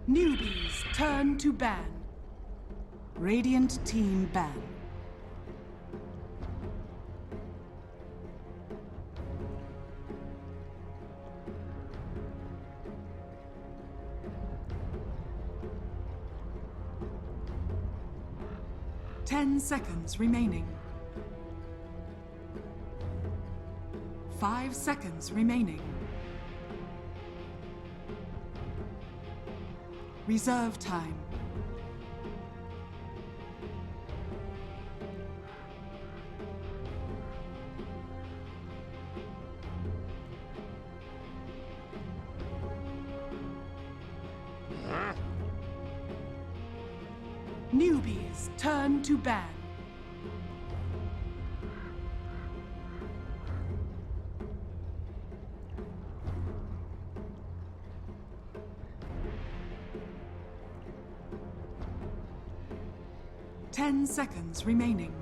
Newbee's turn to ban. Radiant team ban. Ten seconds remaining. 5 seconds remaining. Reserve time. Newbee's turn to ban. Ten seconds remaining.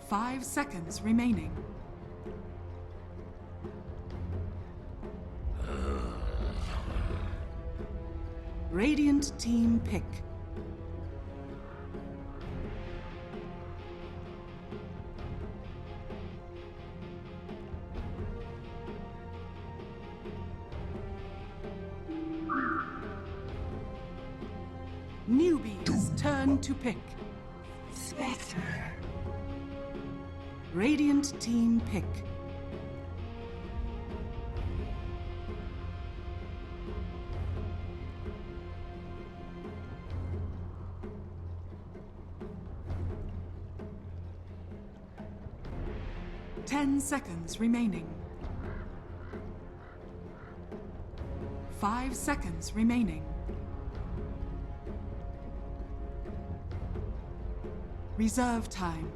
5 seconds remaining. Radiant team pick. Newbee's turn to pick. Spectre. Radiant team pick. Ten seconds remaining. 5 seconds remaining. Reserve time.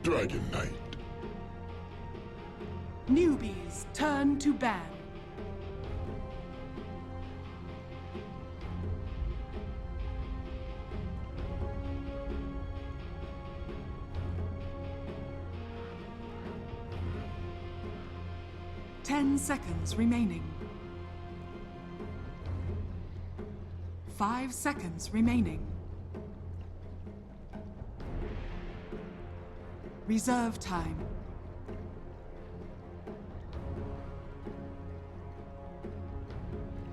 Dragon Knight. Newbee's turn to ban. Ten seconds remaining. 5 seconds remaining. Reserve time.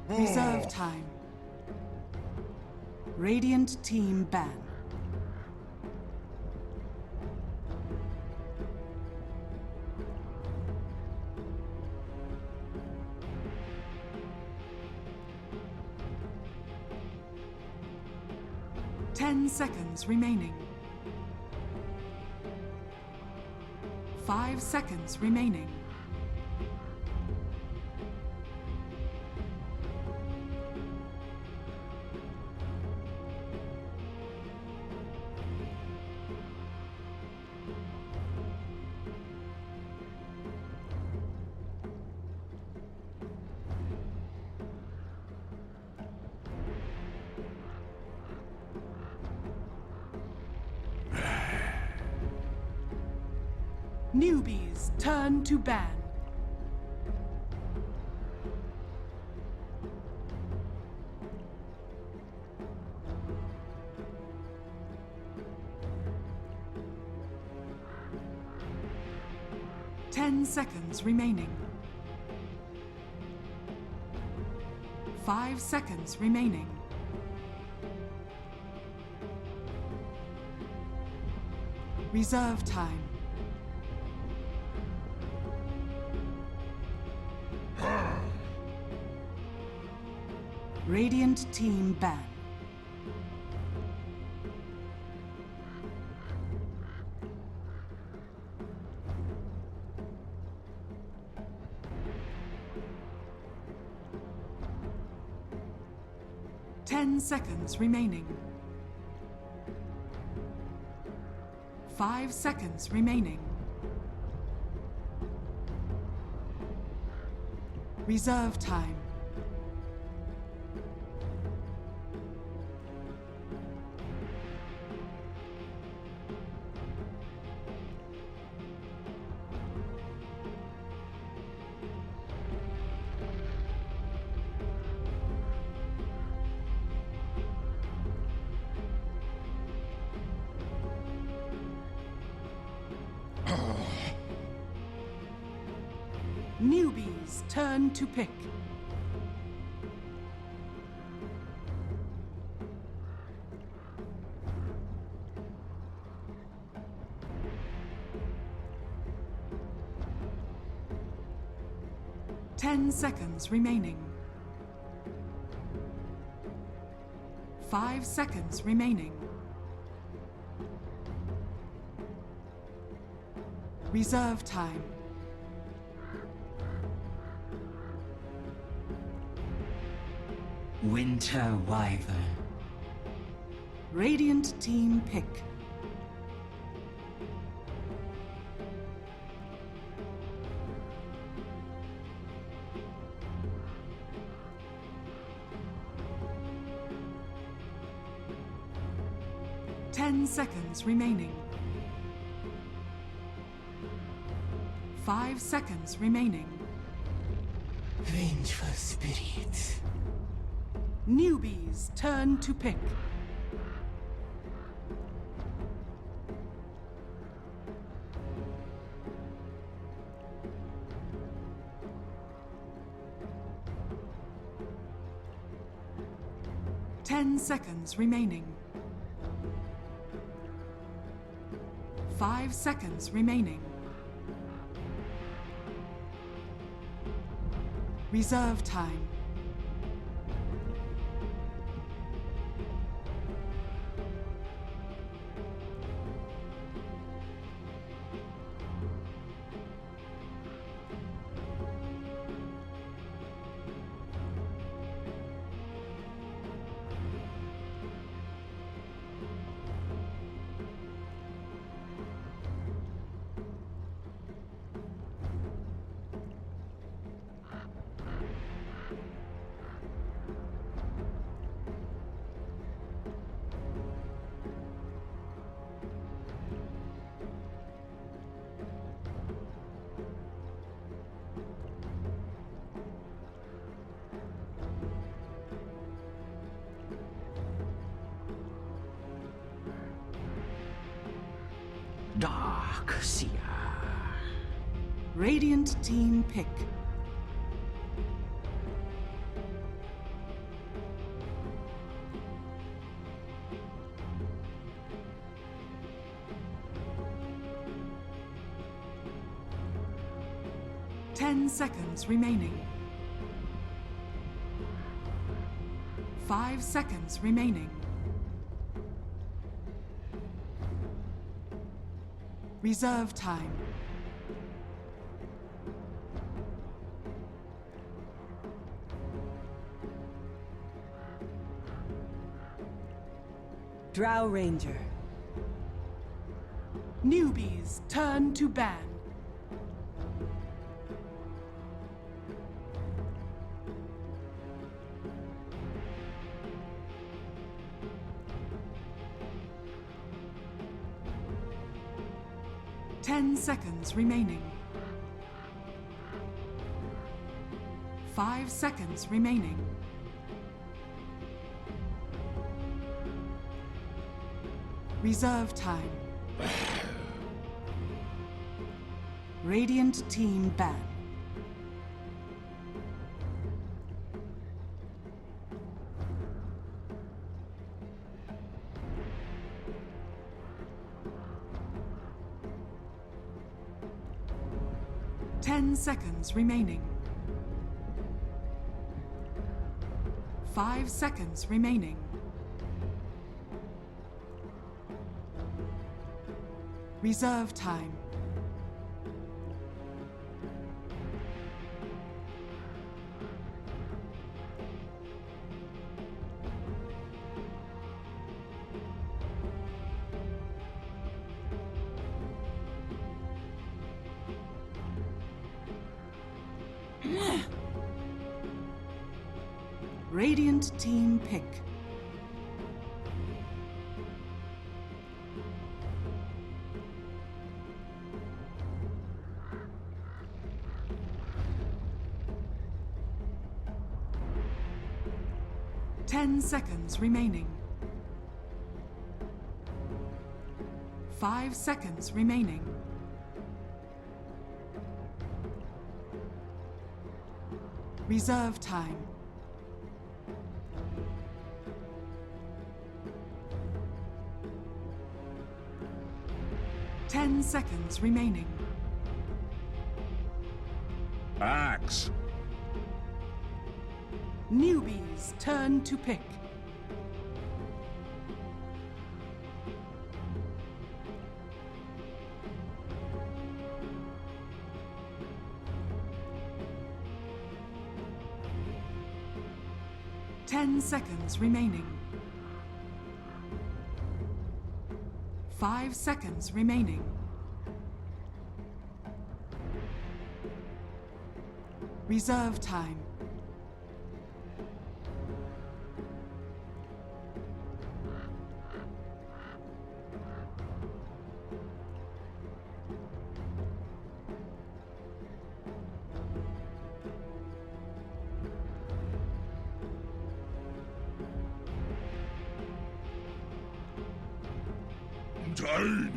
Reserve time. Radiant team ban. Ten seconds remaining. 5 seconds remaining. Newbee's turn to ban. Ten seconds remaining. 5 seconds remaining. Reserve time. Radiant team ban. Ten seconds remaining. 5 seconds remaining. Reserve time. turn to pick. Ten seconds remaining. 5 seconds remaining. Reserve time. Winter Wyvern. Radiant team pick. Ten seconds remaining. 5 seconds remaining. Vengeful spirits. Newbies turn to pick. Ten seconds remaining. 5 seconds remaining. Reserve time. Dark Seer. Radiant team pick. Ten seconds remaining. 5 seconds remaining. Reserve time. Drow Ranger. Newbies turn to ban. Ten seconds remaining. 5 seconds remaining. Reserve time. Radiant team ban. Ten seconds remaining. 5 seconds remaining. Reserve time. Radiant team pick. Ten seconds remaining. 5 seconds remaining. Reserve time. Ten seconds remaining. Axe. Newbee's turn to pick. Ten seconds remaining. 5 seconds remaining. Reserve time. Tiny.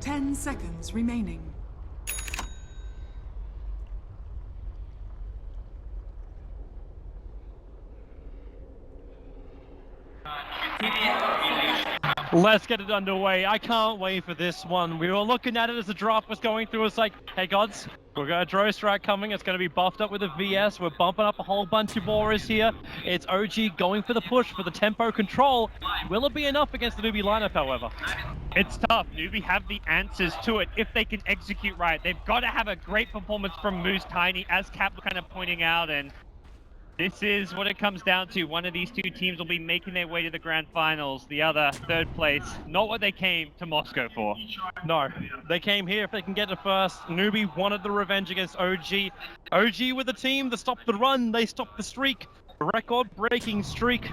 Ten seconds remaining. Let's get it underway. I can't wait for this one. We were looking at it as the drop was going through. It's like, hey gods, we've got a Drone Strike coming. It's going to be buffed up with a VS. We're bumping up a whole bunch of auras here. It's OG going for the push for the tempo control. Will it be enough against the Newbee lineup, however? It's tough. Newbee have the answers to it if they can execute right. They've got to have a great performance from Moose Tiny, as Cap was kind of pointing out, and this is what it comes down to. One of these two teams will be making their way to the grand finals. The other, third place. Not what they came to Moscow for. No, they came here if they can get it first. Newbee wanted the revenge against OG. OG with the team that stopped the run. They stopped the streak. A record-breaking streak.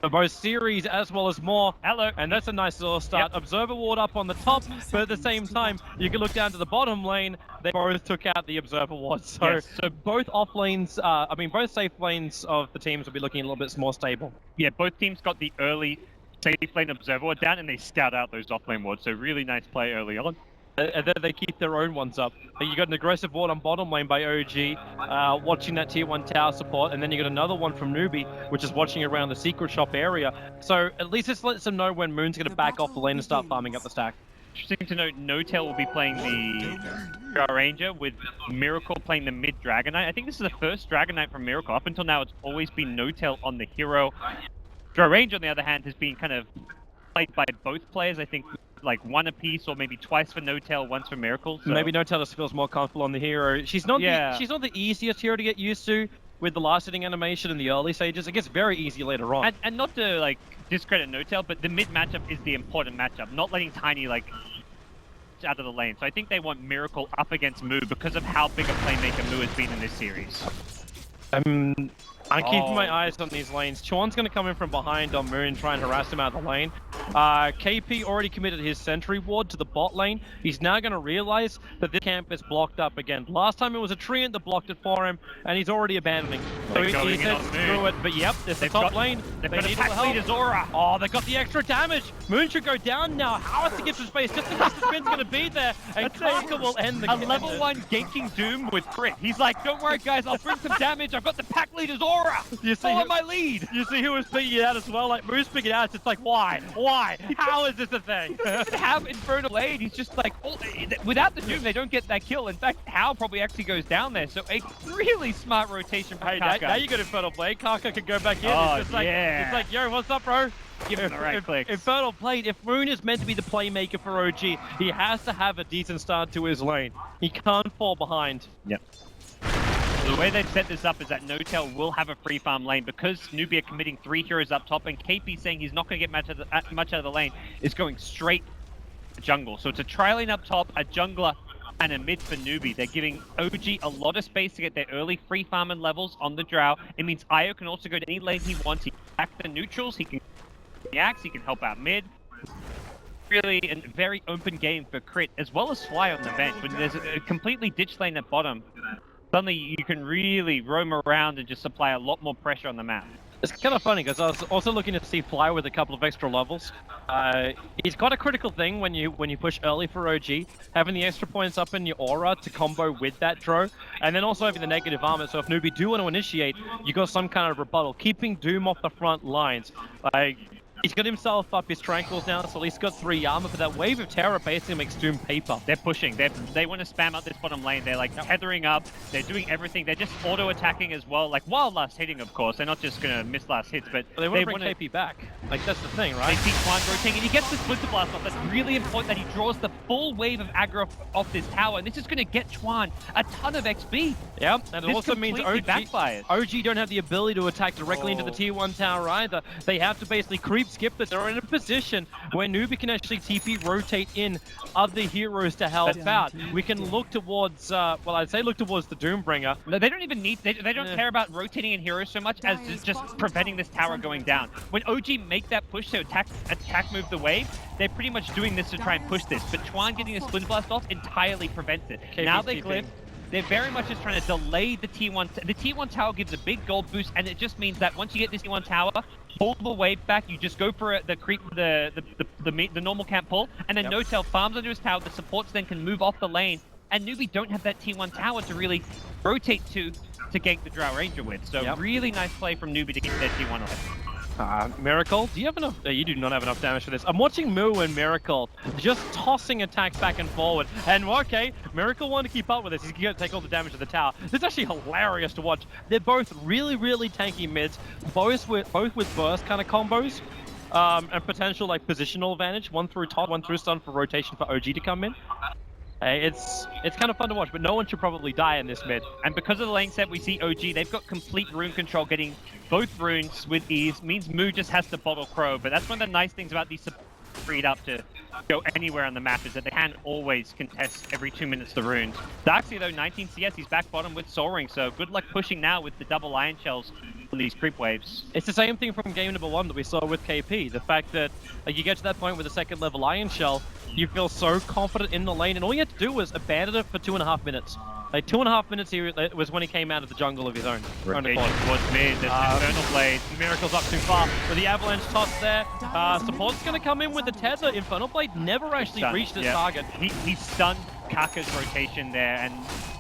For both series as well as more. Hello. And that's a nice little start. Yep. Observer ward up on the top, but at the same time, you can look down to the bottom lane. They both took out the observer ward. So, Yes. so both off lanes, both safe lanes of the teams will be looking a little bit more stable. Yeah, both teams got the early safe lane observer ward down, and they scout out those offlane wards. So really nice play early on. And then they keep their own ones up. You got an aggressive ward on bottom lane by OG, watching that tier 1 tower support, and then you got another one from Newbee, which is watching around the secret shop area. So at least this lets them know when Moon's going to back off the lane and start farming up the stack. Interesting to note, No-Tail will be playing the Ranger with Miracle playing the mid Dragonite. I think this is the first Dragonite from Miracle. Up until now, it's always been No-Tail on the hero. Ranger, on the other hand, has been kind of played by both players. I think like one apiece, or maybe twice for No-Tail, once for Miracle. So. Maybe No-Tail just feels more comfortable on the hero. She's not the easiest hero to get used to with the last hitting animation in the early stages. It gets very easy later on. And not to like discredit No-Tail, but the mid matchup is the important matchup. Not letting Tiny like out of the lane. So I think they want Miracle up against Moo because of how big a playmaker Moo has been in this series. I'm keeping my eyes on these lanes. Chuan's going to come in from behind on Moon, try and harass him out of the lane. KP already committed his sentry ward to the bot lane. He's now going to realize that this camp is blocked up again. Last time it was a Treant that blocked it for him, and he's already abandoning. So he says screw it, but yep, there's the top lane. They've They got a need pack all lead the as help. Aura. Oh, they got the extra damage. Moon should go down now. How has to give some space just in case the spin's going to be there, and Kaka will end the A level 1 ganking Doom with crit. He's like, don't worry guys, I'll bring some damage. I've got the pack leader's Aura. You see Follow my lead. You see who was picking it out as well? Like, Moose picking it out, it's just like, why? Why? How is this a thing? He doesn't have Infernal Aid. He's just like, oh, without the Doom, they don't get that kill. In fact, Hal probably actually goes down there. So a really smart rotation from Hey, Kaka. now you got Infernal Blade. Kaka can go back in. Oh, It's just like, yeah. it's like, yo, what's up, bro? Give him the right clicks. Infernal Blade, if Moon is meant to be the playmaker for OG, he has to have a decent start to his lane. He can't fall behind. Yep. The way they've set this up is that Notel will have a free farm lane because Newbee are committing 3 heroes up top, and KP saying he's not going to get much out of the lane is going straight to jungle. So it's a tri-lane up top, a jungler, and a mid for Newbee. They're giving OG a lot of space to get their early free farming levels on the Drow. It means Io can also go to any lane he wants. He can attack the neutrals, he can the axe, he can help out mid. Really a very open game for Crit, as well as Fly on the bench. When there's a completely ditch lane at bottom, suddenly you can really roam around and just apply a lot more pressure on the map. It's kind of funny because I was also looking to see Fly with a couple of extra levels. He's got a critical thing when you push early for OG, having the extra points up in your aura to combo with that Dro, and then also having the negative armor. So if Newbee do want to initiate, you got some kind of rebuttal, keeping Doom off the front lines. He's got himself up his Tranquils now, so at least got 3 armor, but that wave of terror basically makes Doom paper. They're pushing. They want to spam out this bottom lane. They're like tethering up. They're doing everything. They're just auto-attacking as well, like while last hitting, of course. They're not just going to miss last hits, but they want to bring KP back. Like, that's the thing, right? They see Quan rotating, and he gets the Splinter Blast off. That's really important that he draws the full wave of aggro off this tower, and this is going to get Chuan a ton of XP. Yeah, and it also means OG don't have the ability to attack directly into the tier 1 tower either. They have to basically creep skip this. They're in a position where Newbee can actually TP rotate in other heroes to help out. We can look towards, well, I'd say look towards the Doombringer. No, they don't even need, they don't care about rotating in heroes so much as just preventing this tower going down. When OG make that push to attack move the wave, they're pretty much doing this to try and push this. But Chuan getting a Splinter Blast off entirely prevents it. Now they glyph. They're very much just trying to delay the T1. The T1 tower gives a big gold boost, and it just means that once you get this T1 tower, pull the wave back. You just go for the creep, the normal camp pull, and then Notel farms under his tower. The supports then can move off the lane, and Newbee don't have that T1 tower to really rotate to gank the Drow Ranger with. So really nice play from Newbee to get their T1 away. Miracle, do you have enough? You do not have enough damage for this. I'm watching Moo and Miracle just tossing attacks back and forward. And okay, Miracle want to keep up with this. He's going to take all the damage to the tower. This is actually hilarious to watch. They're both really, really tanky mids, both with burst kind of combos, and potential like positional advantage. One through top, one through stun for rotation for OG to come in. It's kind of fun to watch, but no one should probably die in this mid. And because of the lane set, we see OG, they've got complete rune control, getting both runes with ease. Means Moo just has to bottle Crow, but that's one of the nice things about these freed up to go anywhere on the map is that they can always contest every 2 minutes the runes. Darkseer though, 19 CS, he's back bottom with Soaring, so good luck pushing now with the double Iron Shells on these creep waves. It's the same thing from game number 1 that we saw with KP. The fact that you get to that point with a second level Iron Shell, you feel so confident in the lane, and all you had to do was abandon it for 2.5 minutes. Like 2.5 minutes here was when he came out of the jungle of his own. Rotation towards mid, there's Infernal Blade. Miracle's up too far. With the Avalanche toss there, support's going to come in with the tether. Infernal Blade never actually reached its target. He stunned Kaka's rotation there, and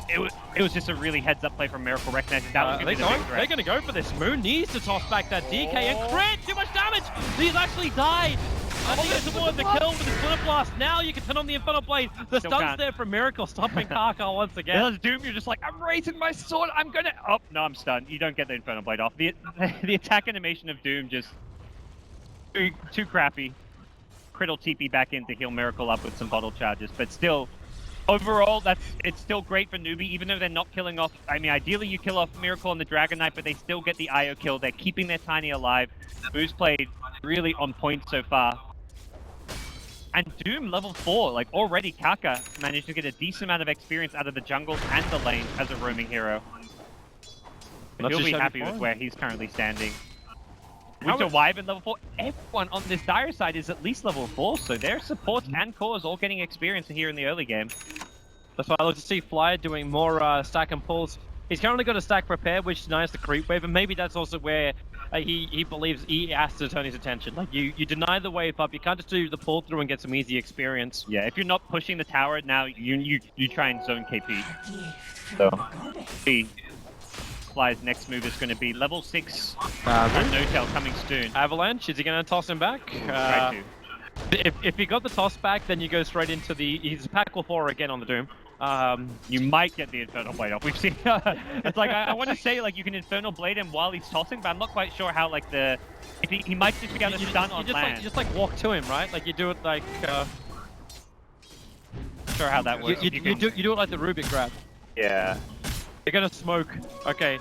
it was just a really heads-up play from Miracle, recognizing that was going to be the big threat. They're going to go for this. Moon needs to toss back that DK and crit! Too much damage! He's actually died! And he gets awarded the kill with the Splinter Blast. Now you can turn on the Infernal Blade. The stun's there from Miracle, stopping Kaka once again. There's Doom, you're just like, I'm raising my sword, I'm gonna... Oh, no, I'm stunned. You don't get the Infernal Blade off. The attack animation of Doom just... Too crappy. Crit'll TP back in to heal Miracle up with some bottle charges, but still... Overall, it's still great for Newbee, even though they're not killing off... I mean, ideally you kill off Miracle and the Dragon Knight, but they still get the IO kill. They're keeping their Tiny alive. Moo's played really on point so far. And Doom, level 4, like already Kaka managed to get a decent amount of experience out of the jungle and the lane as a roaming hero. He'll be happy with where he's currently standing. Winter Wyvern level 4, everyone on this dire side is at least level 4, so their supports and cores all getting experience here in the early game. That's why I love to see Flyer doing more stack and pulls. He's currently got a stack prepared, which denies the creep wave, and maybe that's also where he believes he has to turn his attention. Like, you deny the wave up, you can't just do the pull through and get some easy experience. Yeah, if you're not pushing the tower now, you try and zone KP. So, Fly's next move is going to be level 6 No-Tail coming soon. Avalanche, is he going to toss him back? Try to. If he got the toss back, then you go straight into the... He's Packle 4 again on the Doom. You might get the Infernal Blade off. We've seen. It's like I want to say like you can Infernal Blade him while he's tossing, but I'm not quite sure how like the. If he might just be able to stun on land. You just like walk to him, right? Like you do it like. Sure how that works. You do it like the Rubik grab. Yeah. They're gonna smoke. Okay.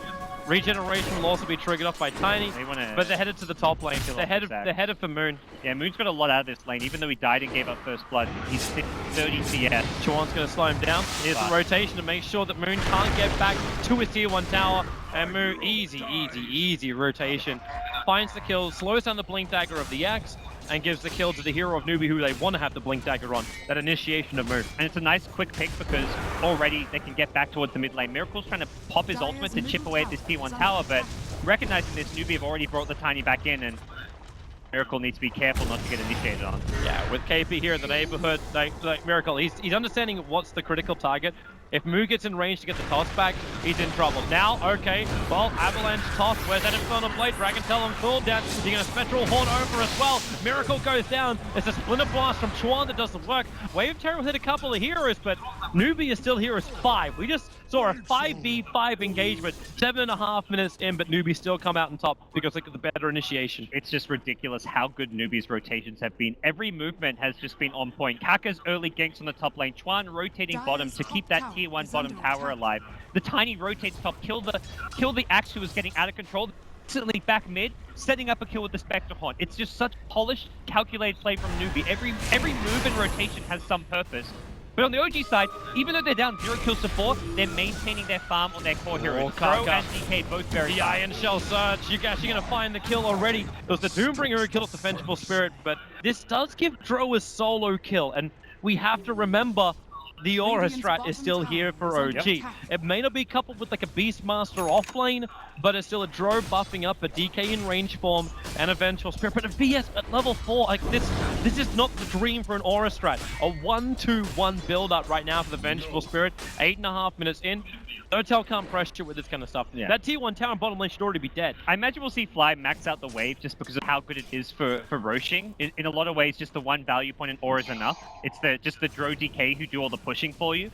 Regeneration will also be triggered off by Tiny, but they're headed to the top lane. They're headed for Moon. Yeah, Moon's got a lot out of this lane, even though he died and gave up first blood. He's 30 CS. Chuan's going to slow him down. Here's the rotation to make sure that Moon can't get back to his tier 1 tower. And Moon, easy rotation. Finds the kill, slows down the blink dagger of the axe, and gives the kill to the hero of Newbee, who they want to have the blink dagger on. That initiation of Moon. And it's a nice quick pick because already they can get back towards the mid lane. Miracle's trying to pop his ultimate to chip away at this tier 1 tower, but recognizing this, Newbee have already brought the Tiny back in, and Miracle needs to be careful not to get initiated on. Yeah, with KP here in the neighborhood, like Miracle, he's understanding what's the critical target. If Moo gets in range to get the toss back, he's in trouble. Now, okay, well, Avalanche toss, where's that Infernal Blade? Dragon Tail on cooldown, you're gonna Spectral Horn over as well. Miracle goes down, it's a Splinter Blast from Chuan that doesn't work. Wave Terror hit a couple of heroes, but Newbee is still here as 5. We just saw a 5v5 engagement, 7.5 minutes in, but Newbee still come out on top because look at the better initiation. It's just ridiculous how good Newbee's rotations have been. Every movement has just been on point. Kaka's early ganks on the top lane, Chuan rotating bottom to keep that tier 1 bottom tower alive. The Tiny rotates top, kill the Axe who was getting out of control. Instantly back mid, setting up a kill with the Spectre Horn. It's just such polished, calculated play from Newbee. Every move and rotation has some purpose. But on the OG side, even though they're down 0 kills to 4, they're maintaining their farm on their core heroes. Crow and DK both very The Iron Shell Surge, you're actually going to find the kill already. It was the Doombringer who killed off the Vengeful Spirit, but this does give Dro a solo kill, and we have to remember the Aura Strat is still here for OG. It may not be coupled with like a Beastmaster off lane, but it's still a Dro buffing up, a DK in range form, and a Vengeful Spirit. But a VS at level 4, like this is not the dream for an Aura Strat. A 1-2-1 build up right now for the Vengeful Spirit. 8.5 minutes in. Notel can't pressure with this kind of stuff. Yeah. That tier 1 tower and bottom lane should already be dead. I imagine we'll see Fly max out the wave just because of how good it is for roshing. In a lot of ways, just the one value point in Aura is enough. It's just the Dro DK who do all the pushing for you.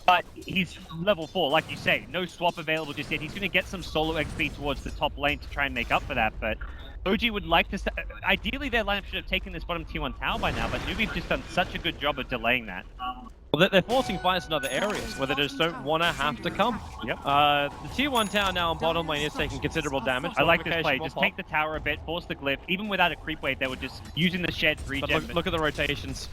But he's level 4, like you say. No swap available just yet. He's going to get some solo XP towards the top lane to try and make up for that. But OG would like to... Ideally, their lineup should have taken this bottom tier 1 tower by now, but Newbee's just done such a good job of delaying that. Well, they're forcing fights in other areas where they just don't want to have to come. Yep. The tier 1 tower now on bottom lane is taking considerable damage. I like this play. Just take the tower a bit, force the glyph. Even without a creep wave, they were just using the shed regen. But look at the rotations.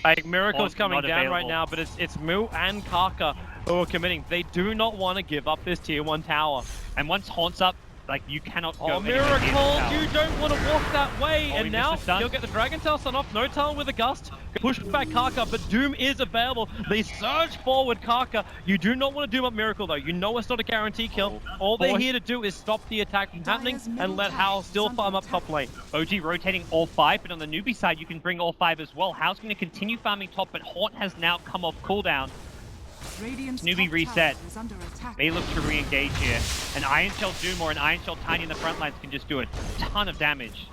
Like, Miracle is coming down right now, but it's Mu and Kaka who are committing. They do not want to give up this tier 1 tower. And once Haunt's up, like, you cannot go Miracle, you don't want to walk that way. Oh, and now you'll get the Dragon Tail stun off. No Tail with a gust. Push back Kaka, but Doom is available. They surge forward Kaka. You do not want to Doom up Miracle, though. You know it's not a guarantee kill. All they're here to do is stop the attack from happening and let Hal still farm up top lane. OG rotating all 5, but on the Newbee side, you can bring all 5 as well. Hal's going to continue farming top, but Haunt has now come off cooldown. Newbee reset. They look to re-engage here. An Iron Shell Doom or an Iron Shell Tiny in the front lines can just do a ton of damage.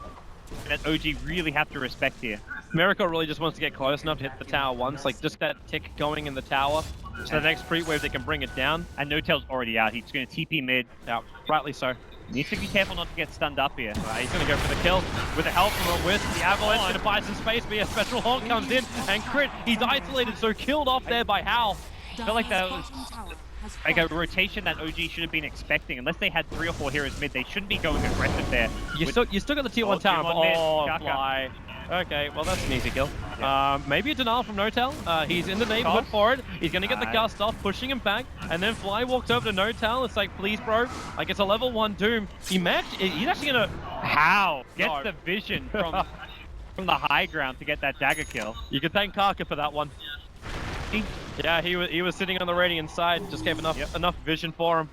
That OG really have to respect here. Miracle really just wants to get close enough to hit the tower once, like just that tick going in the tower. So the next creep wave they can bring it down. And Notel's already out. He's going to TP mid. Yeah, rightly so. Needs to be careful not to get stunned up here. He's going to go for the kill with the help from a Wisp. The Avalanche going to buy some space, but a Spectral Horn comes in and crit. He's isolated, so killed off there by Hal. I feel like that was like a rotation that OG should have been expecting. Unless they had 3 or 4 heroes mid, they shouldn't be going aggressive there. You still got the tier 1 tower. Fly. Okay, well that's an easy kill. Yeah. Maybe a denial from Notel. He's in the neighborhood for it. He's going to get the gust off, pushing him back, and then Fly walks over to Notel. It's like, please, bro. Like, it's a level 1 Doom. He's actually going to... How? Gets the vision from the high ground to get that dagger kill. You can thank Kaka for that one. Yeah, he was sitting on the Radiant side, just gave enough vision for him.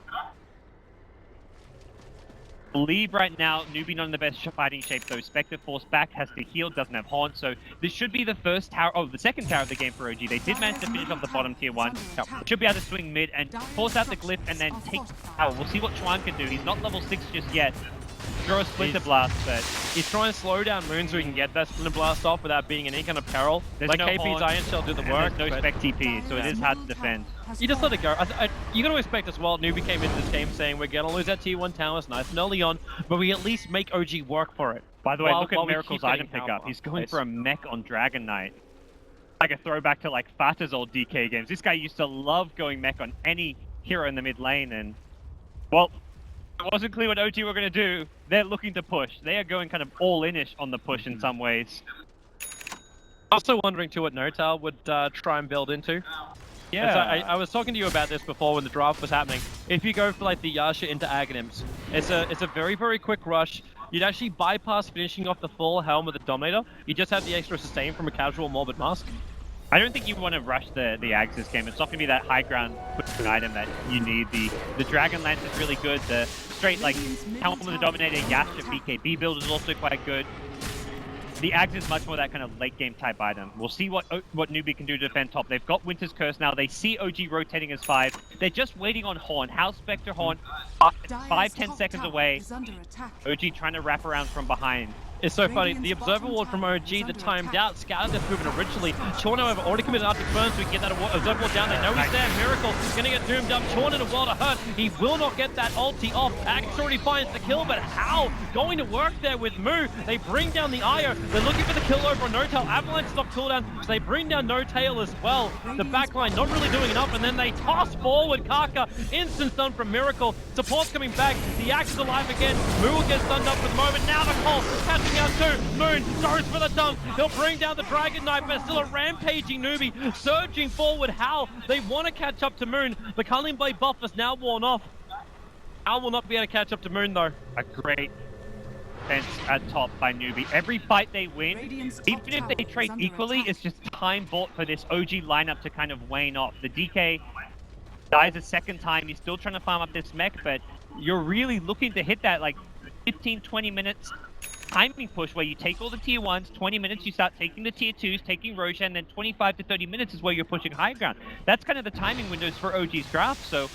Believe right now, Newbee not in the best fighting shape though. Spectre forced back, has to heal, doesn't have Haunt, so this should be the first tower, the second tower of the game for OG. They did manage to finish off the bottom tier 1. Should be able to swing mid and force out the glyph and then take the tower. We'll see what Chuan can do. He's not level 6 just yet. throw a Splinter Blast, but he's trying to slow down Moon so he can get that Splinter Blast off without being in any kind of peril. there's Like no KP's horn, Iron Shell do the and work. there's no but spec TP, so it is hard to defend. you just let it go. You got to expect as well. Newbie came into this game saying we're going to lose that tier 1 towers nice and early on, but we at least make OG work for it. By the way, While look at we Miracle's keep item getting pickup. power He's going plays. for a mech on Dragon Knight. Like a throwback to like Fata's old DK games. This guy used to love going mech on any hero in the mid lane, and well, it wasn't clear what OG were going to do. They're looking to push. They are going kind of all-in-ish on the push in some ways. Also wondering too what Notal would try and build into. Yeah. So I was talking to you about this before when the draft was happening. If you go for like the Yasha into Aghanims, it's a very, very quick rush. You'd actually bypass finishing off the full helm with the Dominator. You just have the extra sustain from a casual Morbid Mask. I don't think you want to rush the Ags this game. It's not going to be that high ground pushing item that you need. The Dragon Lance is really good. The straight like helm with the Dominator, Yasha, BKB build is also quite good. The Ags is much more that kind of late game type item. We'll see what Newbee can do to defend top. They've got Winter's Curse now. They see OG rotating as 5. They're just waiting on Horn. House Spectre Horn, 5-10 seconds away. OG trying to wrap around from behind. It's so funny. The Observer Ward from OG that timed out, scouted this movement originally. Chorno have already committed Arctic Burn, so we can get that Observer Ward down. They know he's there. Miracle going to get doomed up. Chorno in a world of hurt. He will not get that ulti off. Axe already finds the kill, but how? Going to work there with Moo. They bring down the Io. They're looking for the kill over on No-Tail. Avalanche stop cooldown, so they bring down No-Tail as well. The backline not really doing enough, and then they toss forward Kaka. Instant stun from Miracle. Support's coming back. The Axe is alive again. Moo will get stunned up for the moment. Now the call catching out too. Moon goes for the dunk. He'll bring down the Dragon Knight, but still a rampaging Newbee surging forward. How? They want to catch up to Moon. The Culling Blade buff is now worn off. Al will not be able to catch up to Moon though. A great defense at top by Newbee. Every fight they win, even if they trade equally, it's just time bought for this OG lineup to kind of wane off. The DK dies a second time. He's still trying to farm up this mech, but you're really looking to hit that like 15-20 minutes timing push where you take all the tier 1s, 20 minutes you start taking the tier 2s, taking Roshan, and then 25 to 30 minutes is where you're pushing high ground. That's kind of the timing windows for OG's draft, so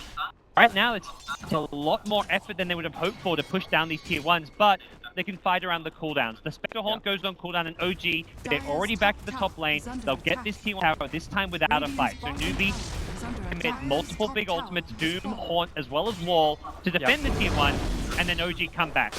right now it's a lot more effort than they would have hoped for to push down these tier 1s, but they can fight around the cooldowns. The Spectre Horn goes on cooldown, and OG, they're already back to the top lane. They'll get this tier 1 tower, this time without a fight. So Newbee commit multiple big ultimates, Doom, Haunt, as well as Wall, to defend the tier 1, and then OG come back.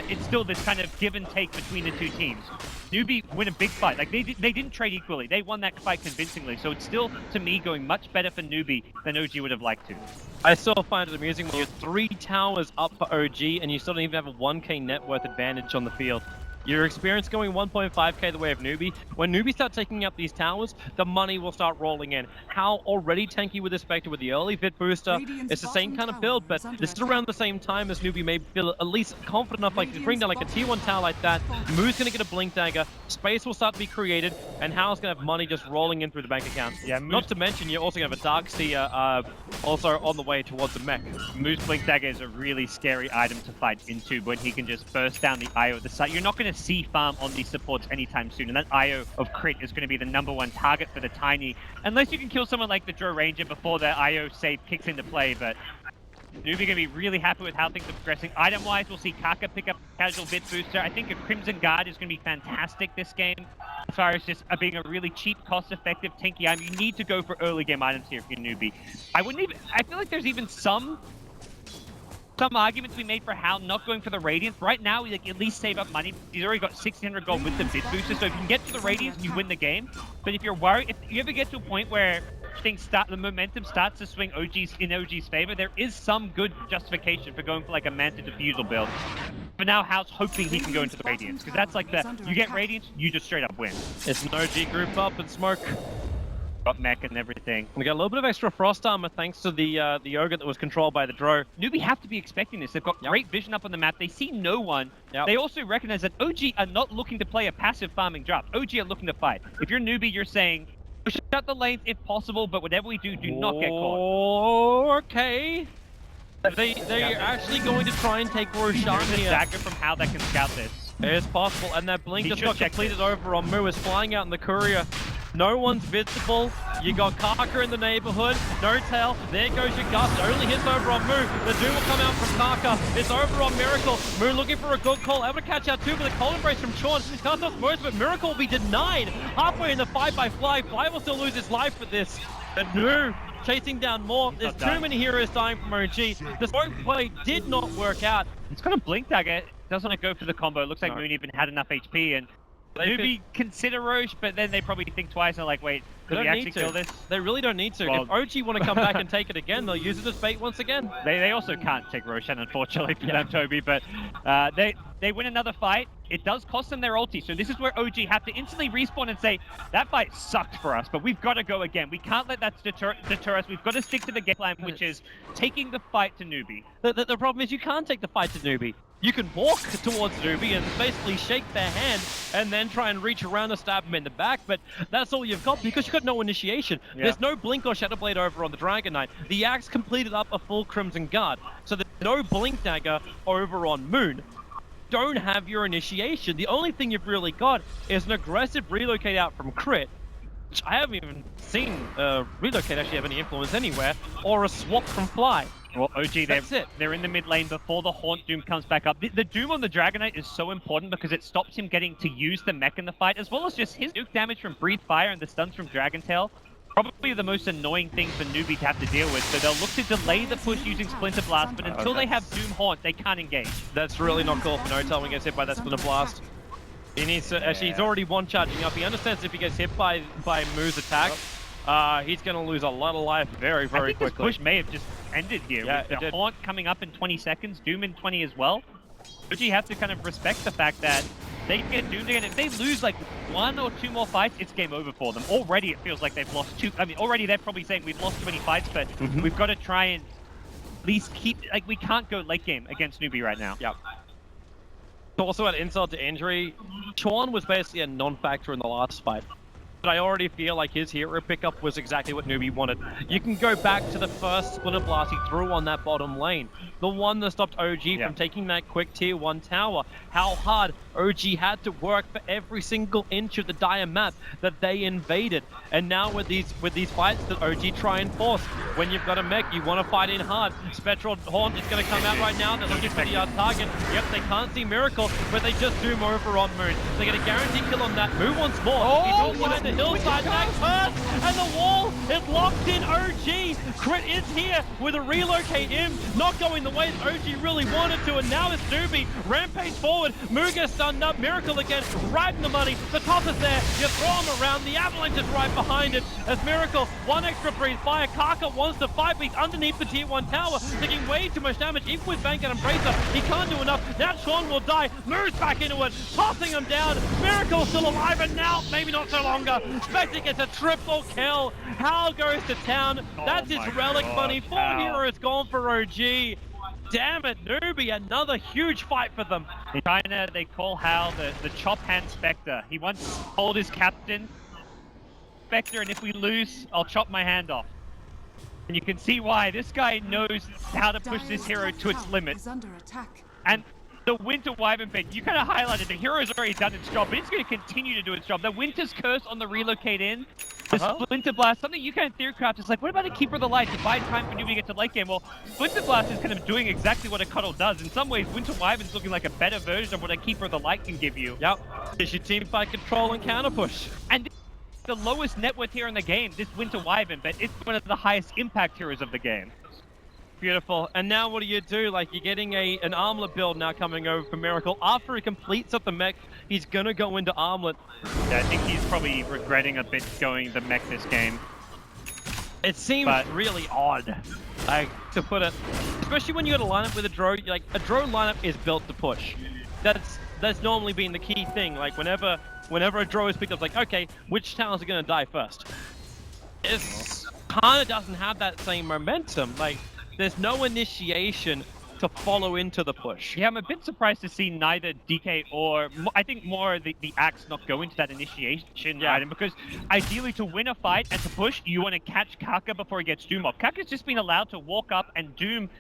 It's still this kind of give and take between the two teams. Newbee win a big fight. Like they didn't trade equally. They won that fight convincingly. So it's still, to me, going much better for Newbee than OG would have liked to. I still find it amusing when you're 3 towers up for OG and you still don't even have a 1k net worth advantage on the field. Your experience going 1.5k the way of Newbee. When Newbee start taking up these towers, the money will start rolling in. How already tanky with the Spectre with the early Vit booster. It's the same kind of build, but this is around the same time as Newbee may feel at least confident enough like to bring down like a tier 1 tower like that. Moo's gonna get a Blink Dagger, space will start to be created, and Hal's gonna have money just rolling in through the bank account. Yeah, not to mention you're also gonna have a Darkseer also on the way towards the mech. Moo's Blink Dagger is a really scary item to fight into when he can just burst down the IO at the site. You're not going to see farm on these supports anytime soon, and that IO of crit is going to be the #1 target for the Tiny, unless you can kill someone like the Drow Ranger before their IO save kicks into play. But Newbee going to be really happy with how things are progressing. Item-wise, we'll see Kaka pick up casual Vit booster. I think a Crimson Guard is going to be fantastic this game. As far as just being a really cheap, cost-effective, tanky item, you need to go for early game items here if you're Newbee. I feel like there's even some arguments we made for Hal not going for the Radiance. Right now, we at least save up money. He's already got 1600 gold with the Vit booster, so if you can get to the Radiance, you win the game. But if you're worried, if you ever get to a point where the momentum starts to swing in OG's favor, there is some good justification for going for like a Manta Diffusal build. But now Hal's hoping he can go into the Radiance, because that's like you get Radiance, you just straight up win. It's an OG group up and smoke. Got mech and everything. We got a little bit of extra frost armor thanks to the Ogre that was controlled by the Drow. Newbee have to be expecting this. They've got great vision up on the map. They see no one. They also recognize that OG are not looking to play a passive farming draft. OG are looking to fight. If you're Newbee, you're saying, shut the lanes if possible, but whatever we do, do not get caught. Okay. They're actually going to try and take Roshan here. here. Dagger from Hal that can scout this. It's possible, and that blink just got completed over on Moo is flying out in the courier. No one's visible. You got Kaka in the neighborhood. No tail. There goes your gust. It only hits over on Moo. The Doom will come out from Kaka. It's over on Miracle. Moo looking for a good call. Able to catch out two, but the cold embrace from Sean. Can't stop most, but Miracle will be denied. Halfway in the fight by Fly. Fly will still lose his life for this. But Moo chasing down more. There's too many heroes dying from OG. The smoke play did not work out. It's got a blink dagger. Doesn't want to go for the combo. It looks like Moon even had enough HP, and Newbee consider Roche, but then they probably think twice and like, wait, could we actually kill this? They really don't need to. Well, if OG want to come back and take it again, they'll use it as bait once again. They also can't take Roshan, unfortunately, for them, Toby, but they win another fight. It does cost them their ulti, so this is where OG have to instantly respawn and say, that fight sucked for us, but we've got to go again. We can't let that deter us. We've got to stick to the game plan, which is taking the fight to Newbee. The problem is you can't take the fight to Newbee. You can walk towards Newbee and basically shake their hand and then try and reach around and stab them in the back, but that's all you've got because you've got no initiation. Yeah. There's no Blink or Shadow Blade over on the Dragon Knight. The Axe completed up a full Crimson Guard, so there's no Blink Dagger over on Moon. Don't have your initiation. The only thing you've really got is an aggressive relocate out from Crit, which I haven't even seen relocate actually have any influence anywhere, or a swap from Fly. Well, OG, they're in the mid lane before the Haunt Doom comes back up. The Doom on the Dragon Knight is so important because it stops him getting to use the mech in the fight, as well as just his nuke damage from Breathe Fire and the stuns from Dragon Tail. Probably the most annoying thing for Newbee to have to deal with, so they'll look to delay the push using Splinter Blast, but until they have Doom Haunt, they can't engage. That's really not cool for No Tail when he gets hit by that Splinter Blast. He needs to, actually, he's already one charging up. He understands if he gets hit by Moo's attack, he's going to lose a lot of life very, very quickly. This push may have just ended here with the Haunt coming up in 20 seconds, Doom in 20 as well. But you have to kind of respect the fact that they can get doomed again. If they lose like 1 or 2 more fights, it's game over for them. Already it feels like they've lost 2. I mean, already they're probably saying we've lost too many fights, but we've got to try and at least keep, like, we can't go late game against Newbee right now. Yep. Also at insult to injury, Chuan was basically a non-factor in the last fight. But I already feel like his hero pickup was exactly what Newbee wanted. You can go back to the first Splinter Blast he threw on that bottom lane. The one that stopped OG from taking that quick tier 1 tower. How hard OG had to work for every single inch of the dire map that they invaded. And now with these fights that OG try and force, when you've got a mech, you want to fight in hard. Spectral Haunt is going to come out right now. They're looking for the target. Yep, they can't see Miracle, but they just Doom over on Moon. They get a guaranteed kill on that. Moo wants more. He's all behind the hillside next first, and the wall is locked in OG. Crit is here with a relocate him, not going the way that OG really wanted to, and now it's Newbee. Rampage forward, Moo gets stunned up, Miracle again, right in the money. The top is there, you throw him around, the avalanche is right behind it. As Miracle, 1 extra Breathe Fire. Kaka wants to fight, but he's underneath the tier 1 tower, taking way too much damage. Even with Bank and Embracer, he can't do enough. Now Sean will die, moves back into it, tossing him down. Miracle still alive, and now maybe not so longer. Spectre gets a triple kill. Hal goes to town. That's his relic money. 4 heroes gone for OG. Damn it, Newbee, another huge fight for them. In China, they call Hal the chop hand Spectre. He once told his captain, Spectre, and if we lose, I'll chop my hand off. And you can see why. This guy knows how to push this hero to its limit. And the Winter Wyvern bait, you kind of highlighted the hero's already done its job, but it's going to continue to do its job. The Winter's Curse on the relocate in, the Splinter Blast, something you kind of theorycraft is like, what about a Keeper of the Light to buy time for Newbee to get to late game? Well, Splinter Blast is kind of doing exactly what a Cuddle does. In some ways, Winter Wyvern's looking like a better version of what a Keeper of the Light can give you. Yep. It's your team fight control and counter push. And the lowest net worth here in the game, this Winter Wyvern, but it's one of the highest impact heroes of the game. Beautiful. And now what do? Like, you're getting an armlet build now coming over for Miracle. After he completes up the mech, he's gonna go into armlet. Yeah, I think he's probably regretting a bit going the mech this game. It seems really odd, like, to put it. Especially when you got a lineup with a drone. Like, a drone lineup is built to push. That's normally been the key thing. Like, whenever a drone is picked up, like, okay, which talents are gonna die first? It kind of doesn't have that same momentum. Like, there's no initiation to follow into the push. Yeah, I'm a bit surprised to see neither DK or, I think more the Axe not go into that initiation item, because ideally to win a fight and to push, you want to catch Kaka before he gets Doom off. Kaka's just been allowed to walk up and Doom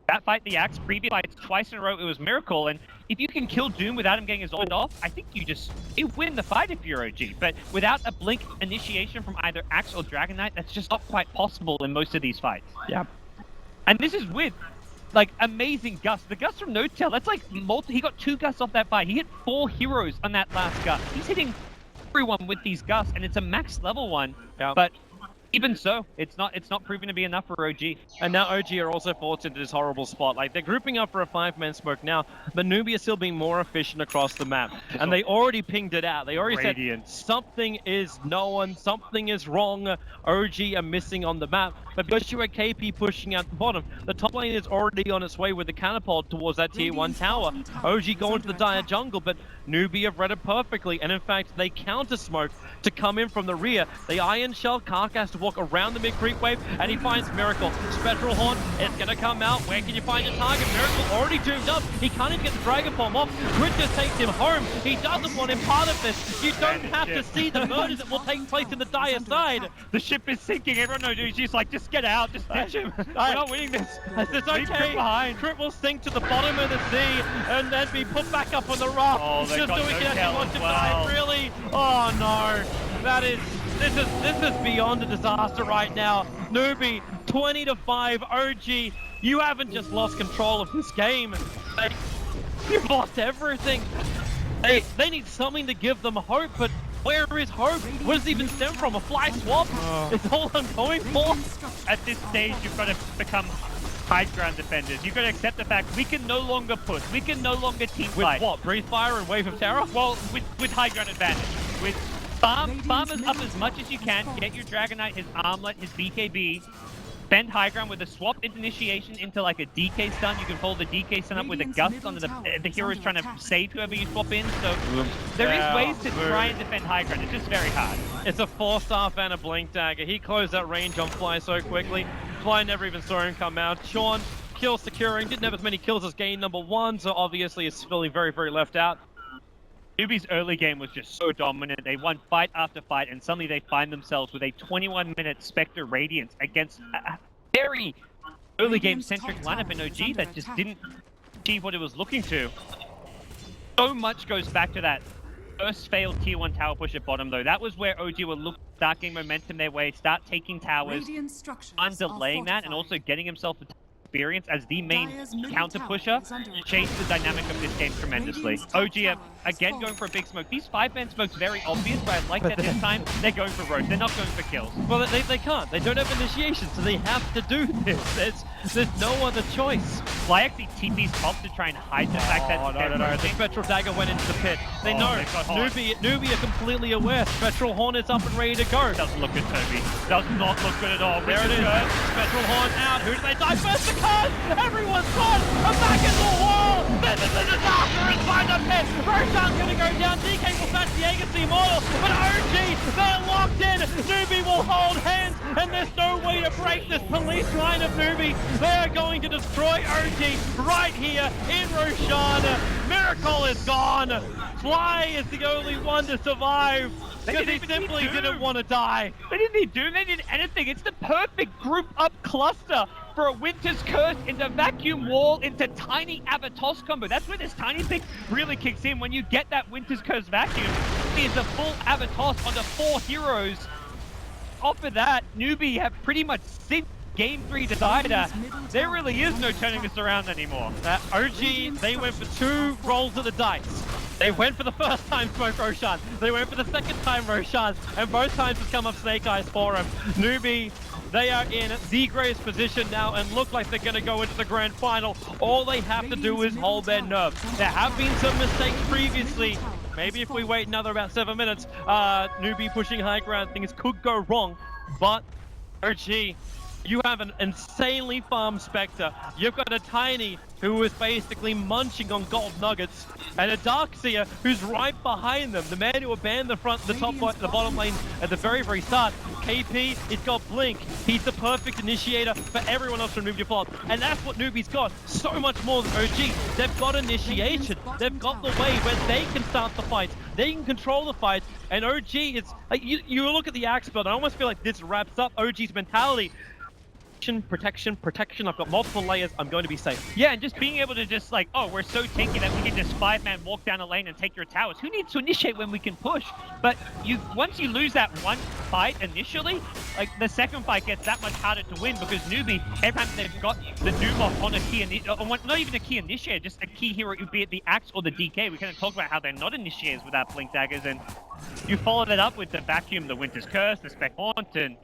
That fight, the Axe, previous fights, twice in a row, it was Miracle, and if you can kill Doom without him getting his ult off, I think you win the fight if you're OG. But without a blink initiation from either Axe or Dragon Knight, that's just not quite possible in most of these fights. Yeah. And this is with, like, amazing Gust. The Gust from No-Tail, that's like, he got 2 Gusts off that fight. He hit 4 heroes on that last Gust. He's hitting everyone with these Gusts, and it's a max level one. Yeah. But even so, it's not proven to be enough for OG. And now OG are also forced into this horrible spot. Like, they're grouping up for a 5-man smoke now, but Newbee is still being more efficient across the map. And they already pinged it out. They already said something is known, something is wrong. OG are missing on the map. But because you have KP pushing out the bottom, the top lane is already on its way with the catapult towards that tier 1 tower. OG going to the dire jungle, but Newbee have read it perfectly. And in fact, they counter smoke to come in from the rear. The Iron Shell, Kark has to walk around the mid creep wave, and he finds Miracle. Spectral Horn is gonna come out. Where can you find your target? Miracle already doomed up. He can't even get the Dragon Bomb off. Twitch just takes him home. He doesn't want him part of this. You don't have to see the murder that will take place in the dire side. The ship is sinking. Everyone knows he's just like, just get out, just ditch him. We're not winning this. It's okay. Crit will sink to the bottom of the sea and then be put back up on the raft. Oh, just so we can actually watch him die. Really? Oh no. This is beyond a disaster right now. Newbee, 20-5 OG. You haven't just lost control of this game. You've lost everything. They need something to give them hope, but where is hope? Where does it even stem from? A fly swap? It's all I'm going for. At this stage, you've got to become high ground defenders. You've got to accept the fact we can no longer push. We can no longer team fight. With what? Breathe Fire and Wave of Terror? Well, with high ground advantage. With farm us up as much as you can. Get your Dragon Knight, his Armlet, his BKB. Spend high ground with a swap initiation into like a DK stun. You can follow the DK stun up with a Gust on the heroes trying to save whoever you swap in. So there is ways to try and defend high ground. It's just very hard. It's a 4-staff and a Blink Dagger. He closed that range on Fly so quickly. Fly never even saw him come out. Sean, kill securing, didn't have as many kills as game number 1, so obviously is feeling very, very left out. Newbee's early game was just so dominant. They won fight after fight, and suddenly they find themselves with a 21-minute Spectre Radiance against a very early game-centric lineup in OG that just didn't achieve what it was looking to. So much goes back to that first failed tier 1 tower push at bottom, though. That was where OG would look, start getting momentum their way, start taking towers, and delaying that, and also getting himself the experience as the main counter pusher changed the dynamic of this game tremendously. OG again going for a big smoke. These 5-man smokes very obvious, but I like that this time they're going for roast. They're not going for kills. Well, they can't. They don't have initiation, so they have to do this. There's no other choice. Fly actually TP's top to try and hide the fact that no. The Spectral Dagger went into the pit. They know. Newbee are completely aware. Spectral Horn is up and ready to go. Doesn't look good, Toby. Does not look good at all. There it is. Spectral Horn out. Who do they die first? Everyone's gone! I'm back in the wall! This is a disaster inside the pit! Roshan's gonna go down, DK will snatch the Agency Immortal, but OG, they're locked in! Newbee will hold hands, and there's no way to break this police line of Newbee! They are going to destroy OG right here in Roshan! Miracle is gone! Fly is the only one to survive! Because he simply didn't want to die! They didn't need Doom, they didn't anything! It's the perfect group up cluster for a Winter's Curse into Vacuum Wall into Tiny Avatos combo. That's where this Tiny pick really kicks in. When you get that Winter's Curse Vacuum, it's a full Avatos onto 4 heroes. Off of that, Newbee have pretty much synced Game 3 decider. There really is no turning this around anymore. OG, they went for 2 rolls of the dice. They went for the first time Smoke Roshan. They went for the second time Roshan. And both times it's come up Snake Eyes for him. Newbee, they are in the greatest position now and look like they're going to go into the grand final. All they have to do is hold their nerve. There have been some mistakes previously. Maybe if we wait another about 7 minutes, Newbee pushing high ground, things could go wrong. But OG, you have an insanely farmed Spectre. You've got a Tiny who is basically munching on gold nuggets, and a Darkseer who's right behind them. The man who abandoned the bottom lane at the very, very start. KP, he's got Blink. He's the perfect initiator for everyone else from Newbee to follow. And that's what Newbee's got. So much more than OG. They've got initiation. They've got the way where they can start the fights. They can control the fights. And OG, it's like you look at the Axe build, I almost feel like this wraps up OG's mentality. protection. I've got multiple layers. I'm going to be safe. Yeah, and just being able to just like, oh, we're so tanky that we can just 5-man walk down a lane and take your towers. Who needs to initiate when we can push? But once you lose that one fight initially, like the second fight gets that much harder to win because Newbee, every time they've got the Newbot on a key, not even a key initiator, just a key hero, be it the Axe or the DK. We kind of talked about how they're not initiators without Blink Daggers, and you followed it up with the Vacuum, the Winter's Curse, the Spec Haunt, and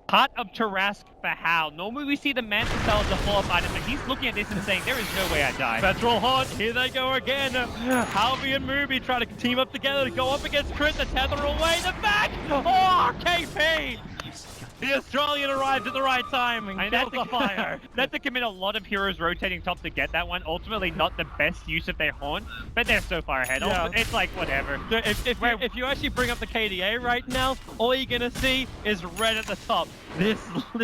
Heart of Tarask for Hal. Normally we see the Mantle Cell as a follow-up item, but he's looking at this and saying, there is no way I die. Spectral Haunt, here they go again. Halvey and Newbee trying to team up together to go up against Crit, the tether away, the back! Oh, KP! The Australian arrived at the right time and killed the fire. They have to commit a lot of heroes rotating top to get that one. Ultimately, not the best use of their horn, but they're so far ahead. Yeah. It's like, whatever. So if you actually bring up the KDA right now, all you're going to see is red at the top. This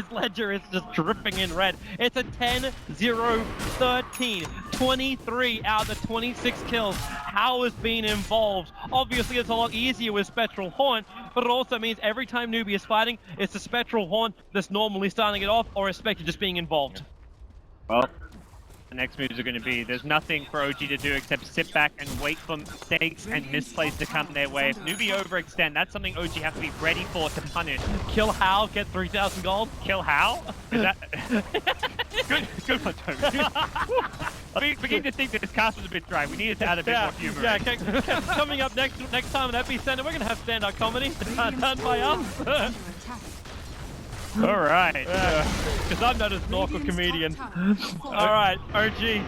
ledger is just dripping in red. It's a 10-0-13. 23 out of the 26 kills. How has been involved? Obviously, it's a lot easier with Spectral Haunt, but it also means every time Newbee is fighting, it's the Spectral Haunt that's normally starting it off, or a Spectre just being involved. Well, the next moves are going to be, there's nothing for OG to do except sit back and wait for mistakes and misplays to come their way. If Newbee overextend, that's something OG have to be ready for to punish. Kill Hal, get 3,000 gold. Kill Hal? Is that... good one, Toby. I begin to think that this cast was a bit dry. We needed to add a bit more humor. Yeah, coming up next time at Epicenter, we're going to have stand-up comedy done by us. All right. Because I'm not a snorkel comedian. All right, OG.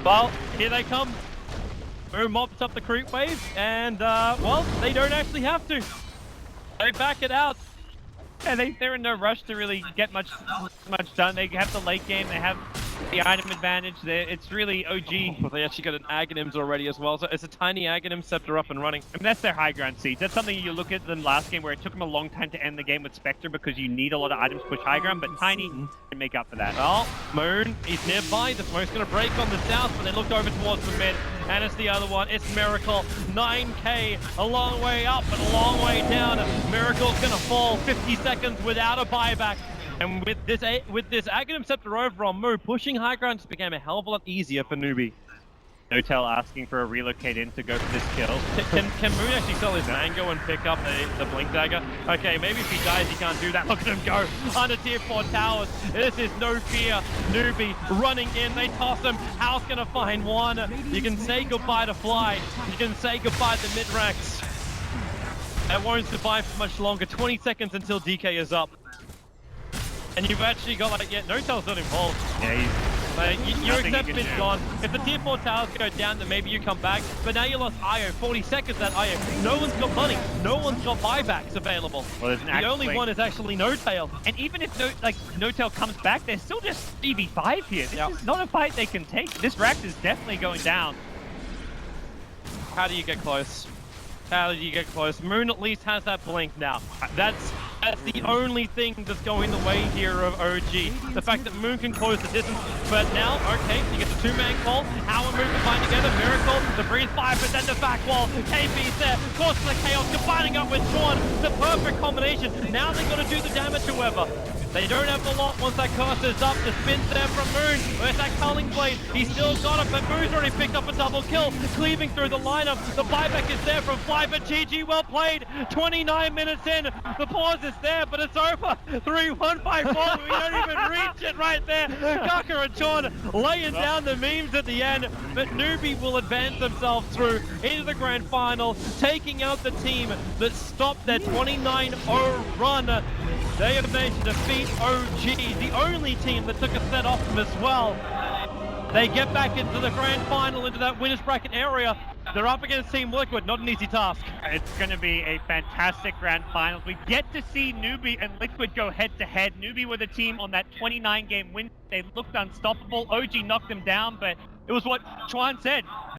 Well, here they come. Boom mops up the creep wave, and well, they don't actually have to. They back it out. Yeah, they're in no rush to really get much done. They have the late game. They have the item advantage. It's really OG. Well, they actually got an Aghanims already as well, so it's a tiny Aghanim Scepter up and running. I mean, that's their high ground seeds. That's something you look at them last game where it took them a long time to end the game with Spectre because you need a lot of items to push high ground, but Tiny can make up for that. Well, Moon, he's nearby. The smoke's going to break on the south, but they look over towards the mid, and it's the other one. It's Miracle. 9k, a long way up, but a long way down. Miracle's going to fall 50 seconds without a buyback. And with this Aghanim Scepter over on Moo, pushing high ground just became a hell of a lot easier for Newbee. Notel asking for a relocate in to go for this kill. Can Moon actually sell his Mango and pick up the Blink Dagger? Okay, maybe if he dies, he can't do that. Look at him go under tier 4 towers. This is no fear. Newbee running in. They toss him. Hal's gonna find one. You can say goodbye to Fly. You can say goodbye to Midrax. It won't survive for much longer. 20 seconds until DK is up. And you've actually got like, yeah, Notel's not involved. Yeah, you accept it's gone. If the tier 4 towers go down, then maybe you come back. But now you lost IO, 40 seconds at IO. No one's got money. No one's got buybacks available. Well, the only one is actually Notel. And even if Notel comes back, they're still just 3v5 here. This is not a fight they can take. This Rax is definitely going down. How do you get close? How do you get close? Moon at least has that blink now. That's the only thing that's going the way here of OG. The fact that Moon can close the distance. But now, okay, you get the 2-man call. How and Moon combine together. Miracle, the freeze 5, but then the back wall. KP's there, causing the chaos, combining up with Sean. The perfect combination. Now they've got to do the damage, however. They don't have the lot once that caster's up. The spin's there from Moon. Where's that Culling Blade? He's still got it, but Moon's already picked up a double kill. Cleaving through the lineup. The buyback is there from Fly, but GG, well played. 29 minutes in. The pause is there, but it's over. 3-1-5-4. We don't even reach it right there. Kaka and Sean laying down the memes at the end, but Newbee will advance themselves through into the grand final, taking out the team that stopped their 29-0 run. They have managed to defeat OG, the only team that took a set off them as well. They get back into the grand final, into that winner's bracket area. They're up against Team Liquid, not an easy task. It's going to be a fantastic grand final. We get to see Newbee and Liquid go head-to-head. Newbee were the team on that 29-game win. They looked unstoppable. OG knocked them down, but it was what Chuan said.